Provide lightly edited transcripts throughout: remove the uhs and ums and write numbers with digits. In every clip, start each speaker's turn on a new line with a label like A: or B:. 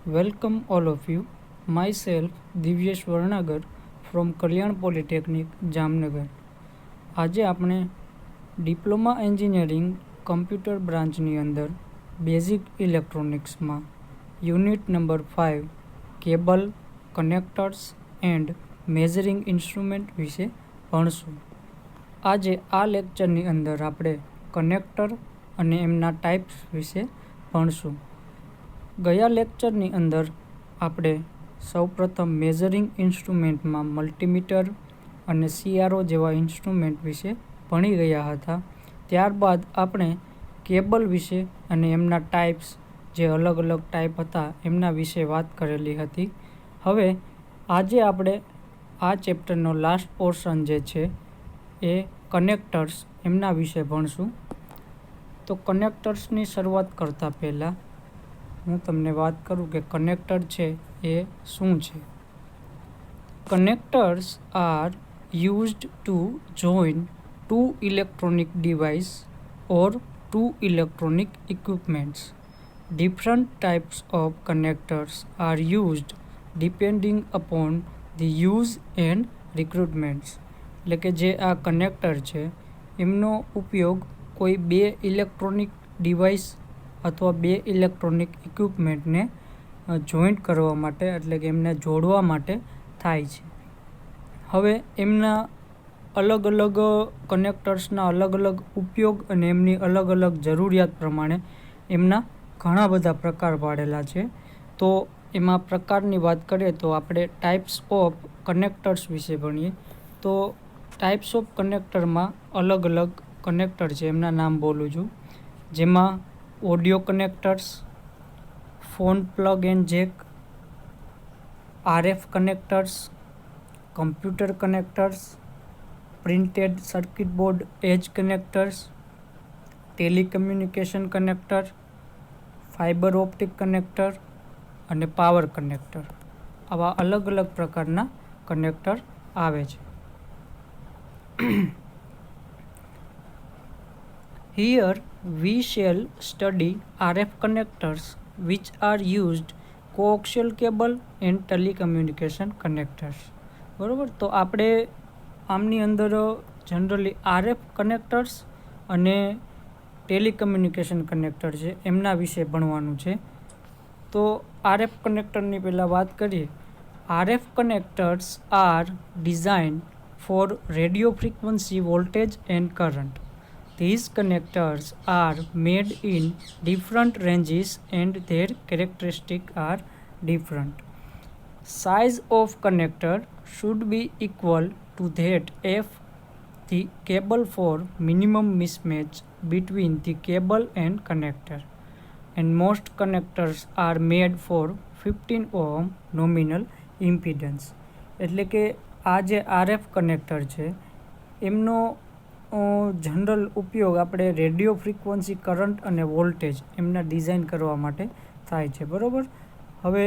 A: Welcome all of you. Myself Divyesh Varnagar from Kalyan polytechnic Jamnagar. આજે આપણે diploma engineering computer બ્રાન્ચની અંદર બેઝિક ઇલેક્ટ્રોનિક્સમાં unit number 5 cable, connectors and measuring instrument વિશે ભણશું. આજે આ લેક્ચરની અંદર આપણે કનેક્ટર અને એમના ટાઈપ્સ વિશે ભણશું. ગયા લેક્ચરની અંદર આપણે સૌપ્રથમ મેઝરિંગ ઇન્સ્ટ્રુમેન્ટમાં મલ્ટીમીટર અને CRO જેવા ઇન્સ્ટ્રુમેન્ટ વિશે ભણી ગયા હતા. ત્યારબાદ આપણે કેબલ વિશે અને એમના ટાઈપ્સ, જે અલગ અલગ ટાઈપ હતા એમના વિશે વાત કરેલી હતી. હવે આજે આપણે આ ચેપ્ટરનો લાસ્ટ પોર્શન જે છે એ કનેક્ટર્સ એમના વિશે ભણશું. તો કનેક્ટર્સની શરૂઆત કરતાં પહેલાં હું તમને વાત કરું કે કનેક્ટર છે એ શું છે. Connectors are used to join two electronic device or two electronic equipments. Different types of connectors are used depending upon the use and recruitments. એટલે કે જે આ કનેક્ટર છે એમનો ઉપયોગ કોઈ બે ઇલેક્ટ્રોનિક ડિવાઇસ અથવા બે ઇલેક્ટ્રોનિક ઇક્વિપમેન્ટને જોઈન્ટ કરવા માટે, એટલે કે એમને જોડવા માટે થાય છે. હવે એમના અલગ અલગ કનેક્ટર્સના અલગ અલગ ઉપયોગ અને એમની અલગ અલગ જરૂરિયાત પ્રમાણે એમના ઘણા બધા પ્રકાર પાડેલા છે. તો એમાં પ્રકારની વાત કરીએ તો આપણે ટાઈપ્સ ઓફ કનેક્ટર્સ વિશે ભણીએ. તો ટાઈપ્સ ઓફ કનેક્ટરમાં અલગ અલગ કનેક્ટર છે, એમના નામ બોલું છું. જેમાં audio connectors, phone plug and jack, RF connectors, computer connectors, printed circuit board edge connectors, telecommunication connector, fibre optic connector અને પાવર કનેક્ટર. આવા અલગ અલગ પ્રકારના કનેક્ટર આવે છે. Here we shall study RF connectors which are used coaxial cable and telecommunication connectors. બરાબર, તો આપણે આમની અંદર જનરલી RF કનેક્ટર્સ અને ટેલિકમ્યુનિકેશન કનેક્ટર છે એમના વિશે ભણવાનું છે. તો RF કનેક્ટરની પહેલાં વાત કરીએ. RF connectors are designed for radio frequency voltage and current. These connectors are made in different ranges and their characteristics are different. Size of connector should be equal to that of the cable for minimum mismatch between the cable and connector. And most connectors are made for 15 ohm nominal impedance. એટલે કે આ જે RF connector છે એમનો general ઉપયોગ આપણે radio frequency, current અને voltage એમના ડિઝાઇન કરવા માટે થાય છે. બરાબર, હવે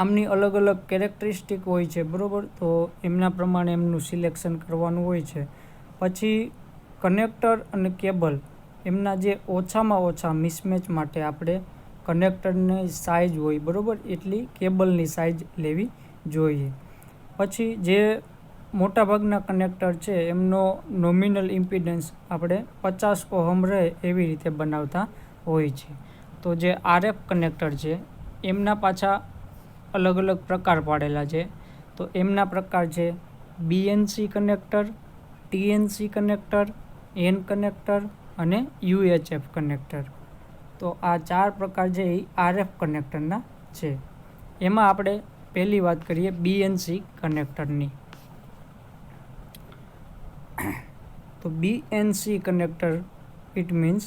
A: આમની અલગ અલગ કેરેક્ટરિસ્ટિક હોય છે. બરાબર, તો એમના પ્રમાણે એમનું સિલેક્શન કરવાનું હોય છે. પછી કનેક્ટર અને કેબલ એમના જે ઓછામાં ઓછા મિસમેચ માટે આપણે કનેક્ટરની સાઇઝ હોય બરાબર એટલી કેબલની સાઇઝ લેવી જોઈએ. પછી જે મોટાભાગના કનેક્ટર છે એમનો નોમિનલ ઇમ્પિડન્સ આપણે 50 ઓહમ રહે એવી રીતે બનાવતા હોય છે. તો જે RF કનેક્ટર છે એમના પાછા અલગ અલગ પ્રકાર પાડેલા છે. તો એમના પ્રકાર છે BNC connector, TNC connector, N connector અને UHF કનેક્ટર. તો આ ચાર પ્રકાર છે એ RF કનેક્ટરના છે. એમાં આપણે પહેલી વાત કરીએ BNC કનેક્ટરની. તો BNC connector it means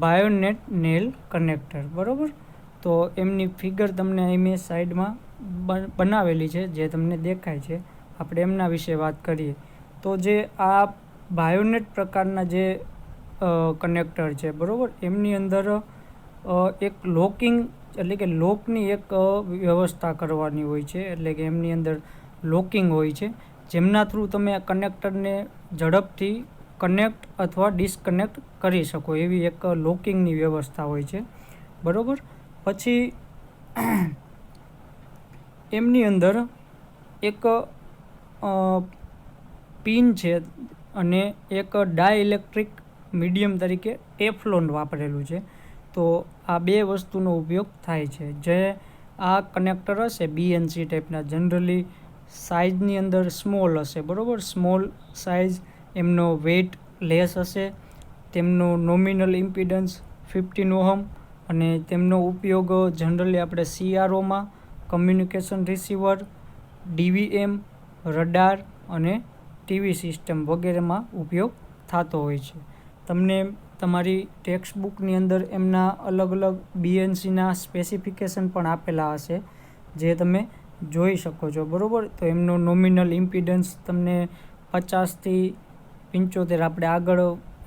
A: bayonet Neill connector. બરાબર, તો એમની ફિગર તમને અહીં મેં સાઈડમાં બનાવેલી છે જે તમને દેખાય છે. આપણે એમના વિશે વાત કરીએ તો જે આ બાયોનેટ પ્રકારના જે કનેક્ટર છે બરાબર એમની અંદર એક લોકિંગ, એટલે કે લોકની એક વ્યવસ્થા કરવાની હોય છે. એટલે કે એમની અંદર લોકિંગ હોય છે જેમના થ્રુ તમે આ કનેક્ટરને ઝડપથી કનેક્ટ અથવા ડિસ્કનેક્ટ કરી શકો એવી એક લોકિંગની વ્યવસ્થા હોય છે. બરાબર, પછી એમની અંદર એક પિન છે અને એક ડાયઇલેક્ટ્રિક મીડિયમ તરીકે ટેફલોન વાપરેલું છે. તો આ બે વસ્તુનો ઉપયોગ થાય છે. જે આ કનેક્ટર હશે BNC ટાઈપના, જનરલી સાઇઝની અંદર સ્મોલ હશે, બરાબર. સ્મોલ સાઇઝ, એમનો વેઇટ લેસ હશે, તેમનો નોમિનલ ઇમ્પિડન્સ 15 ઓહમ, અને તેમનો ઉપયોગ જનરલી આપણે CROમાં, કમ્યુનિકેશન રિસીવર, DVM, રડાર અને TV સિસ્ટમ વગેરેમાં ઉપયોગ થતો હોય છે. તમને તમારી ટેક્સ્ટ બુકની અંદર એમના અલગ અલગ BNCના સ્પેસિફિકેશન પણ આપેલા હશે, જે તમે જોઈ શકો છો, બરાબર. તો એમનો નોમિનલ ઇમ્પિડન્સ તમને 50થી 75, આપણે આગળ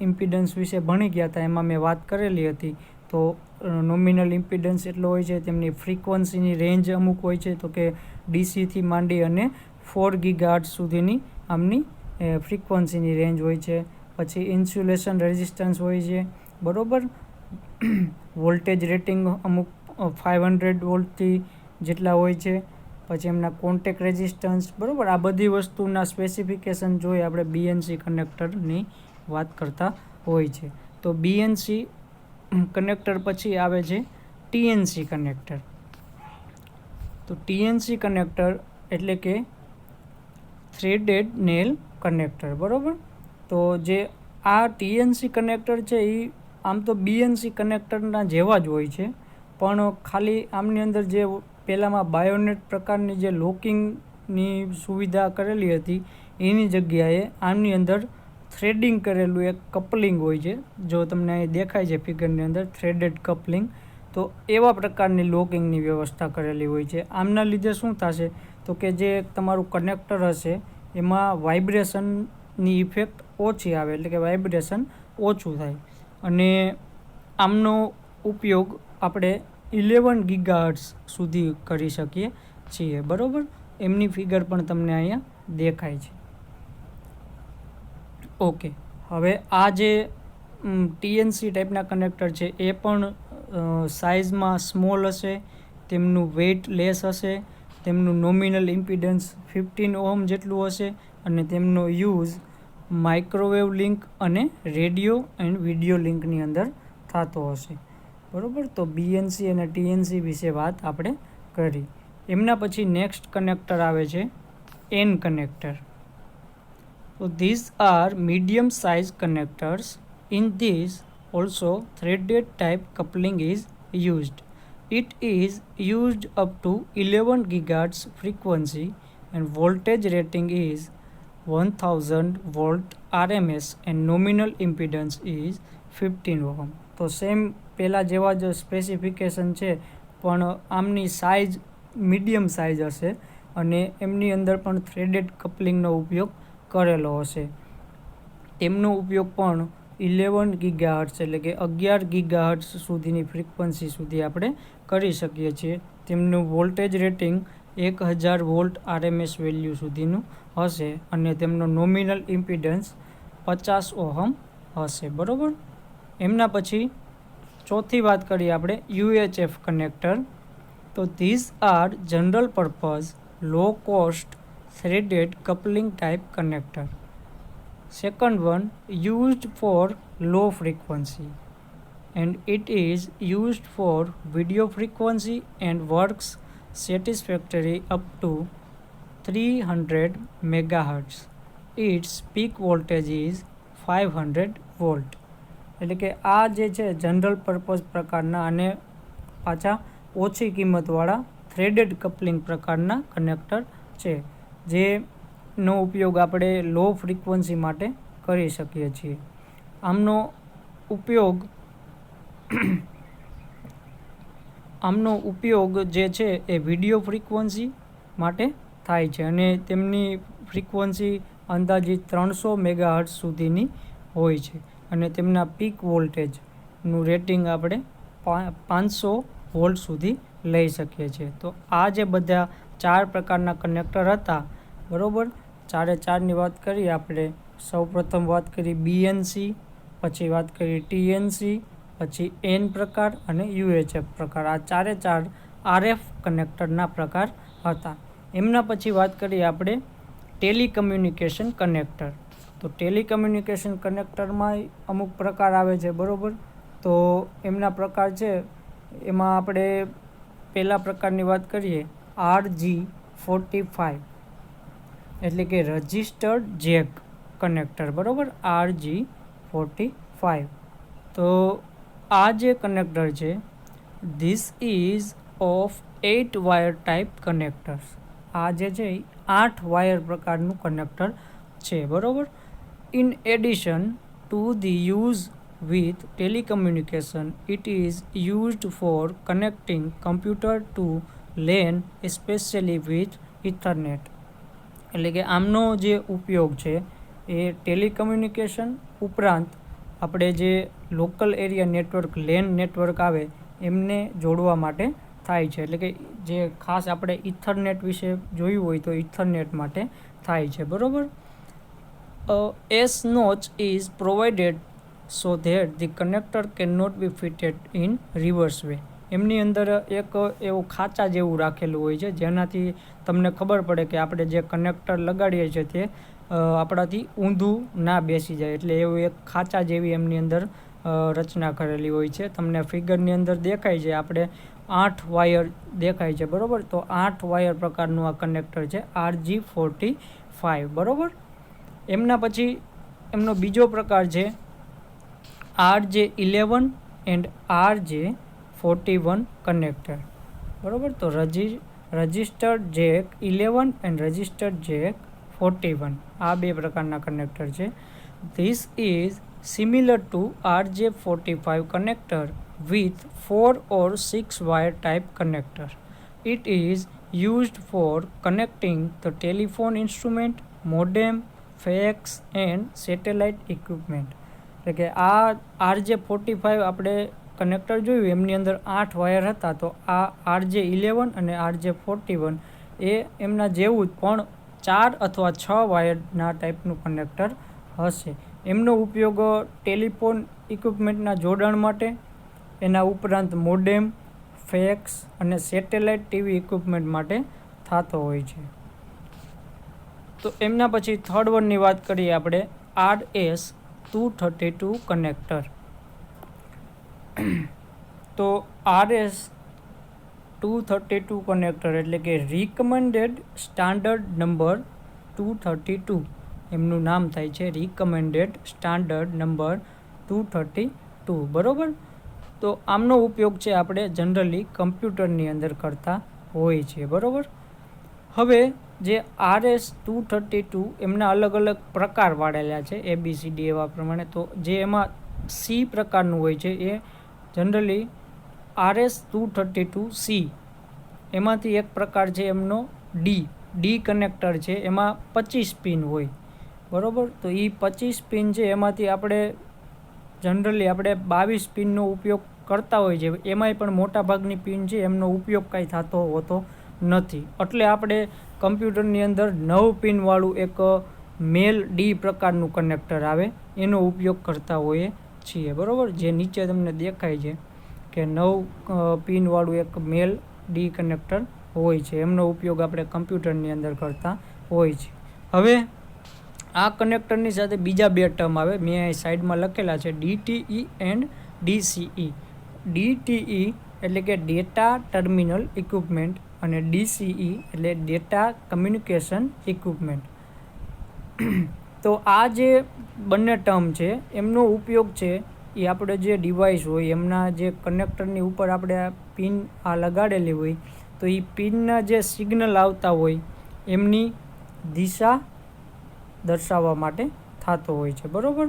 A: ઇમ્પિડન્સ વિશે ભણી ગયા હતા, એમાં મેં વાત કરેલી હતી. તો નોમિનલ ઇમ્પિડન્સ એટલો હોય છે. તેમની ફ્રીક્વન્સીની રેન્જ અમુક હોય છે, તો કે DCથી માંડી અને 4 ગીગાહર્ટ્ઝ સુધીની આમની ફ્રીક્વન્સીની રેન્જ હોય છે. પછી ઇન્સ્યુલેશન રેઝિસ્ટન્સ હોય છે, બરાબર. વોલ્ટેજ રેટિંગ અમુક 500 વોલ્ટથી જેટલા હોય છે. પછી એમના કોન્ટેક્ટ રેઝિસ્ટન્સ, બરાબર. આ બધી વસ્તુના સ્પેસિફિકેશન જોઈ આપણે BNC કનેક્ટરની વાત કરતા હોય છે. તો BNC કનેક્ટર પછી આવે છે TNC કનેક્ટર. તો TNC કનેક્ટર એટલે કે થ્રેડેડ નેલ કનેક્ટર, બરાબર. તો જે આ TNC કનેક્ટર છે એ આમ તો BNC કનેક્ટરના જેવા જ હોય છે, પણ ખાલી આમની અંદર જે પહેલાંમાં બાયોનેટ પ્રકારની જે લોકિંગની સુવિધા કરેલી હતી, એની જગ્યાએ આમની અંદર થ્રેડિંગ કરેલું એક કપલિંગ હોય છે. જો તમને અહીં દેખાય છે ફિગરની અંદર થ્રેડેડ કપલિંગ, તો એવા પ્રકારની લોકિંગની વ્યવસ્થા કરેલી હોય છે. આમના લીધે શું થશે, તો કે જે તમારું કનેક્ટર હશે એમાં વાઇબ્રેશનની ઇફેક્ટ ઓછી આવે, એટલે કે વાઇબ્રેશન ઓછું થાય. અને આમનો ઉપયોગ આપણે 11 ગીગાહર્ટ્ઝ સુધી કરી શકીએ છીએ, બરાબર. એમની ફિગર પણ તમને અહીંયા દેખાય છે. ઓકે, હવે આ જે TNC ટાઈપના કનેક્ટર છે એ પણ સાઇઝમાં સ્મોલ હશે, તેમનું વેઇટ લેસ હશે, તેમનું નોમિનલ ઇમ્પિડન્સ 15 ઓહમ જેટલું હશે, અને તેમનો યુઝ માઇક્રોવેવ લિંક અને રેડિયો એન્ડ વિડીયો લિંકની અંદર થતો હશે, બરાબર. તો BNC અને TNC વિશે વાત આપણે કરી. એમના પછી નેક્સ્ટ કનેક્ટર આવે છે N connector. So these are medium size connectors. In these also threaded type coupling is used. It is used up to 11 gigahertz frequency and voltage rating is 1000 volt RMS and nominal impedance is 15 ohm. તો same પહેલાં જેવા જ specification છે, પણ આમની size medium size હશે અને એમની અંદર પણ થ્રેડેડ કપલિંગનો ઉપયોગ કરેલો હશે. તેમનો ઉપયોગ પણ 11 ગીગાહર્ટ્ઝ એટલે કે 11 ગીગાહર્ટ્ઝ સુધીની ફ્રીક્વન્સી સુધી આપણે કરી શકીએ છીએ. તેમનું voltage rating 1000 volt RMS value સુધીનું હશે અને તેમનો નોમિનલ ઇમ્પિડન્સ 50 ઓહમ હશે, બરાબર. એમના પછી ચોથી વાત કરીએ આપણે UHF કનેક્ટર. તો this are general purpose low cost threaded coupling type connector. Second one used for low frequency and it is used for video frequency and works satisfactory up to 300 megahertz. Its peak voltage is 500 volt. એટલે કે આ જે છે general purpose પ્રકારના અને પાછા ઓછી કિંમતવાળા threaded coupling પ્રકારના કનેક્ટર છે, જેનો ઉપયોગ આપણે લો ફ્રીક્વન્સી માટે કરી શકીએ છીએ. આમનો ઉપયોગ જે છે એ વિડીયો ફ્રીક્વન્સી માટે થાય છે અને તેમની ફ્રીક્વન્સી અંદાજિત 300 મેગાહર્ટ્ઝ સુધીની હોય છે અને તેમના પીક વોલ્ટેજનું રેટિંગ આપણે 500 વોલ્ટ સુધી લઈ શકીએ છીએ. તો આ જે બધા 4 પ્રકારના કનેક્ટર હતા, બરાબર. ચારે ચારની વાત કરી આપણે. સૌપ્રથમ વાત કરી BNC, પછી વાત કરી TNC, પછી N પ્રકાર અને UHF પ્રકાર. આ ચારે ચાર RF કનેક્ટરના પ્રકાર હતા. એમના પછી વાત કરીએ આપણે ટેલિકમ્યુનિકેશન કનેક્ટર. તો ટેલિકમ્યુનિકેશન કનેક્ટરમાં અમુક પ્રકાર આવે છે, બરાબર. તો એમના પ્રકાર છે, એમાં આપણે પહેલા પ્રકારની વાત કરીએ RG45 એટલે કે રજિસ્ટર્ડ જેક કનેક્ટર, બરાબર. RG45. તો આ જે કનેક્ટર છે, this ease of 8 wire type connectors. આ જે છે એ 8 વાયર પ્રકારનું કનેક્ટર છે, બરાબર. In addition to the use with telecommunication, it is used for connecting computer to LAN, especially with Ethernet. એટલે કે આમનો જે ઉપયોગ છે એ ટેલિકમ્યુનિકેશન ઉપરાંત આપણે જે local area network LAN network આવે એમને જોડવા માટે થાય છે. એટલે કે જે ખાસ આપણે ઇથરનેટ વિશે જોયું હોય તો ઇથરનેટ માટે થાય છે, બરાબર. S notch is provided so that the connector cannot be fitted in reverse way. એમની અંદર એક એવું ખાંચા જેવું રાખેલું હોય છે જેનાથી તમને ખબર પડે કે આપણે જે કનેક્ટર લગાડીએ છીએ તે આપણાથી ઊંધું ના બેસી જાય. એટલે એવું એક ખાંચા જેવી એમની અંદર રચના કરેલી હોય છે. તમને ફિગરની અંદર દેખાય છે, આપણે 8 વાયર દેખાય છે, બરાબર. તો 8 વાયર પ્રકારનું આ કનેક્ટર છે RG45, બરાબર. એમના પછી એમનો બીજો પ્રકાર છે RJ11 એન્ડ RJ41 કનેક્ટર, બરાબર. તો registered Jack 11 and registered Jack 41 આ બે પ્રકારના કનેક્ટર છે. This is similar two RJ45 connector with 4 or 6 wire type connector. It is used for connecting the telephone instrument, modem, fax and satellite equipment. એટલે કે આ RJ45 આપણે connector જોયું એમની અંદર 8 વાયર હતા. તો આ RJ11 અને RJ41 એ એમના જેવું જ પણ 4 અથવા 6 વાયરના ટાઈપનું કનેક્ટર હશે. એમનો ઉપયોગ ટેલિફોન ઇક્વિપમેન્ટના જોડાણ માટે, એના ઉપરાંત મોડેમ, ફેક્સ અને સેટેલાઇટ ટીવી ઇક્વિપમેન્ટ માટે થતો હોય છે. તો એમના પછી થર્ડ વનની વાત કરીએ આપણે RS232 કનેક્ટર. તો RS232 કનેક્ટર એટલે કે રિકમેન્ડેડ સ્ટાન્ડર્ડ નંબર 232 એમનું નામ થાય છે, રિકમેન્ડેડ સ્ટાન્ડર્ડ નંબર 232, બરાબર. તો આમનો ઉપયોગ છે આપણે જનરલી કમ્પ્યુટરની અંદર કરતા હોય છે, બરાબર. હવે જે RS232 એમના અલગ અલગ પ્રકાર પાડેલા છે ABCD એવા પ્રમાણે. તો જે એમાં C પ્રકારનું હોય છે એ જનરલી RS232C. એમાંથી એક પ્રકાર છે એમનો D કનેક્ટર છે, એમાં 25 પિન હોય, બરાબર. તો એ 25 પિન છે એમાંથી આપણે જનરલી આપણે 22 પિનનો ઉપયોગ કરતા હોય છે. એમાંય પણ મોટા ભાગની પિન છે એમનો ઉપયોગ કાંઈ થતો હોતો નથી. એટલે આપણે કમ્પ્યુટરની અંદર 9 પિનવાળું એક મેલ D પ્રકારનું કનેક્ટર આવે એનો ઉપયોગ કરતા હોઈએ છીએ, બરાબર. જે નીચે તમને દેખાય છે કે 9 પિનવાળું એક મેલ D કનેક્ટર હોય છે, એમનો ઉપયોગ આપણે કમ્પ્યુટરની અંદર કરતા હોય છે. હવે આ કનેક્ટરની સાથે બીજા બે ટર્મ આવે, મેં અહીં સાઈડમાં લખેલા છે DTE એન્ડ DCE. DTE એટલે કે ડેટા ટર્મિનલ ઇક્વિપમેન્ટ અને DCE એટલે ડેટા કમ્યુનિકેશન ઇક્વિપમેન્ટ. તો આ જે બંને ટર્મ છે એમનો ઉપયોગ છે એ આપણે જે ડિવાઇસ હોય એમના જે કનેક્ટરની ઉપર આપણે પિન આ લગાડેલી હોય તો એ પિનના જે સિગ્નલ આવતા હોય એમની દિશા દર્શાવવા માટે થતો હોય છે, બરાબર.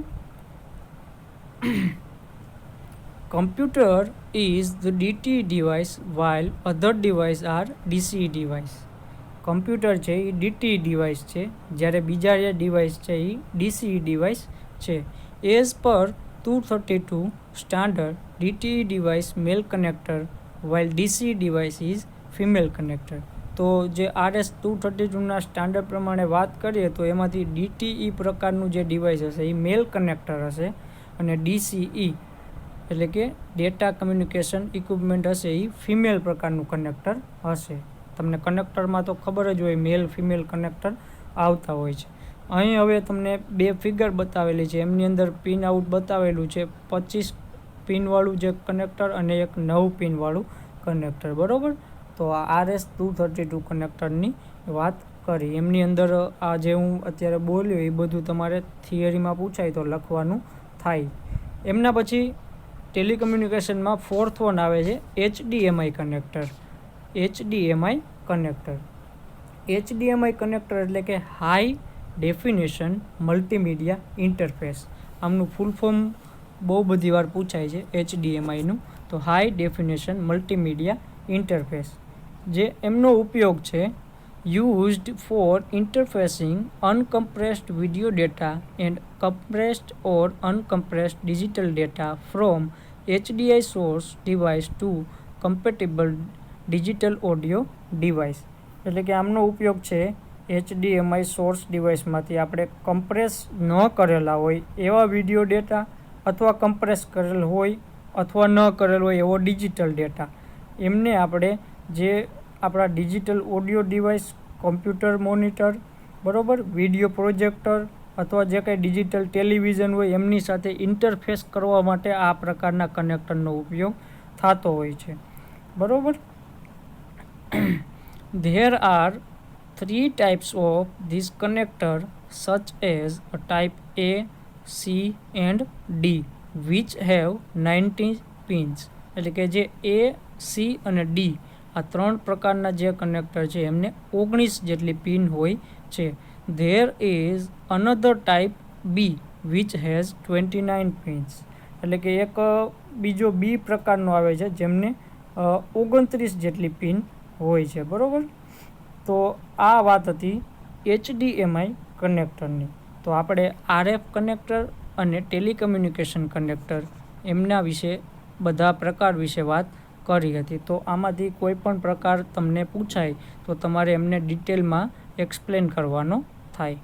A: Computer is the DTE device while other device are DCE device. Computer છે એ DTE ડિવાઇસ છે, જ્યારે બીજા જે ડિવાઇસ છે એ DCE ડિવાઇસ છે. As per 232 standard DTE device male connector while DCE device is female connector. તો જે RS232ના સ્ટાન્ડર્ડ પ્રમાણે વાત કરીએ તો એમાંથી DTE પ્રકારનું જે ડિવાઇસ હશે એ મેલ કનેક્ટર હશે અને DCE એટલે કે ડેટા કમ્યુનિકેશન ઇક્વિપમેન્ટ હશે એ ફિમેલ પ્રકારનું કનેક્ટર હશે. તમને કનેક્ટરમાં તો ખબર જ હોય મેલ ફિમેલ કનેક્ટર આવતા હોય છે. અહીં હવે તમને બે ફિગર બતાવેલી છે, એમની અંદર પિન આઉટ બતાવેલું છે 25 પિનવાળું જે કનેક્ટર અને એક 9 પિનવાળું કનેક્ટર, બરાબર. તો આ RS232 કનેક્ટરની વાત કરી. એમની અંદર આ જે હું અત્યારે બોલ્યો એ બધું તમારે થિયરીમાં પૂછાય તો લખવાનું થાય. એમના પછી ટેલિકમ્યુનિકેશનમાં ફોર્થ વન આવે છે HDMI કનેક્ટર. HDMI કનેક્ટર એટલે કે હાઈ ડેફિનેશન મલ્ટીમીડિયા ઇન્ટરફેસ. આમનું ફૂલ ફોર્મ બહુ બધી વાર પૂછાય છે HDMIનું. તો હાઈ ડેફિનેશન મલ્ટીમીડિયા ઇન્ટરફેસ, જે એમનો ઉપયોગ છે used for interfacing uncompressed video data and compressed or uncompressed digital data from HDI source device to compatible digital audio device. એટલે કે આમનો ઉપયોગ છે HDMI સોર્સ ડિવાઇસમાંથી આપણે કમ્પ્રેસ ન કરેલા હોય એવા વિડીયો ડેટા અથવા કમ્પ્રેસ કરેલ હોય અથવા ન કરેલ હોય એવો ડિજિટલ ડેટા, એમને આપણે જે આપણા digital audio device, computer monitor, બરાબર, વિડીયો પ્રોજેક્ટર અથવા જે કંઈ ડિજિટલ ટેલિવિઝન હોય એમની સાથે ઇન્ટરફેસ કરવા માટે આ પ્રકારના કનેક્ટરનો ઉપયોગ થતો હોય છે, બરાબર. There are 3 types of this connector such as a type A, C and D which have 90 pins. એટલે કે જે A, C અને D આ ત્રણ પ્રકારના જે કનેક્ટર છે એમને 19 જેટલી પિન હોય છે. There is another type B which has 29 pins. એટલે કે એક બીજો B પ્રકારનો આવે છે જેમને 29 જેટલી પિન હોય છે, બરાબર. તો આ વાત હતી HDMI કનેક્ટરની. તો આપણે RF કનેક્ટર અને ટેલિકમ્યુનિકેશન કનેક્ટર એમના વિશે બધા પ્રકાર વિશે વાત કરી હતી. તો આમાંથી કોઈ પણ પ્રકાર તમને પૂછાય તો તમારે એમને ડિટેલમાં એક્સપ્લેન કરવાનો થાય.